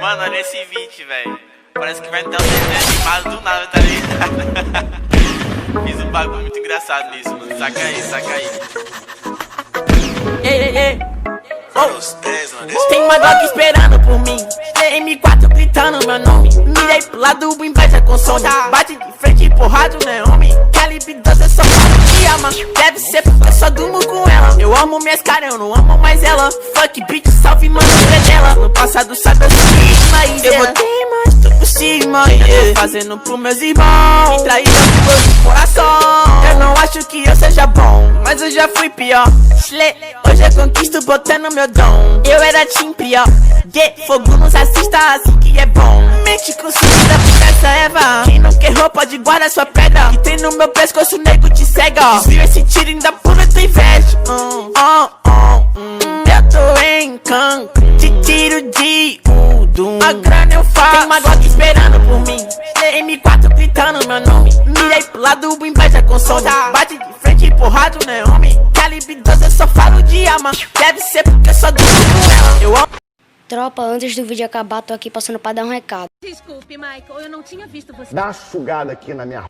Mano, olha esse vídeo, velho. Parece que vai ter um desenho animado do nada, tá ligado? Fiz um bagulho muito engraçado nisso, mano. Saca aí, saca aí. Ei, ei, ei. Os 10, mano. Tem uma Glock esperando por mim. M4 gritando meu nome. Mirei pro lado, o inveja consome. Bate de frente, porrado, né, homem? Calibre 12, eu só falo de alma. Deve ser porque eu só durmo com ela. Eu amo minhas caras, eu não amo mais ela. Fuck bitch, salve, mano, dela. No passado, sabe, eu sou mas eu botei mais, tô por cima. Eu tô fazendo pros meus irmãos. Me traíram pro meu coração. Eu não acho que eu seja bom, mas eu já fui pior. Hoje eu conquisto botando meu dom. Eu era team pior. Fogo nos assista, assim que é bom. Mente consumida por essa Eva. Quem não quer roupa de guarda sua pedra. Que tem no meu pescoço, o nego te cega. Desvio esse tiro ainda pura tua inveja. Eu tô em canto, te tiro de Udum. A grana eu faço. Tem uma Glock esperando por mim. M4 gritando meu nome. Mirei pro lado, o inveja consome. Bate de frente, porrado, né, homem? Calibre 12, eu só falo de alma. Deve ser porque eu só durmo com ela. Eu amo. Tropa, antes do vídeo acabar, tô aqui passando pra dar um recado. Desculpe, Michael, eu não tinha visto você. Dá uma sugada aqui na minha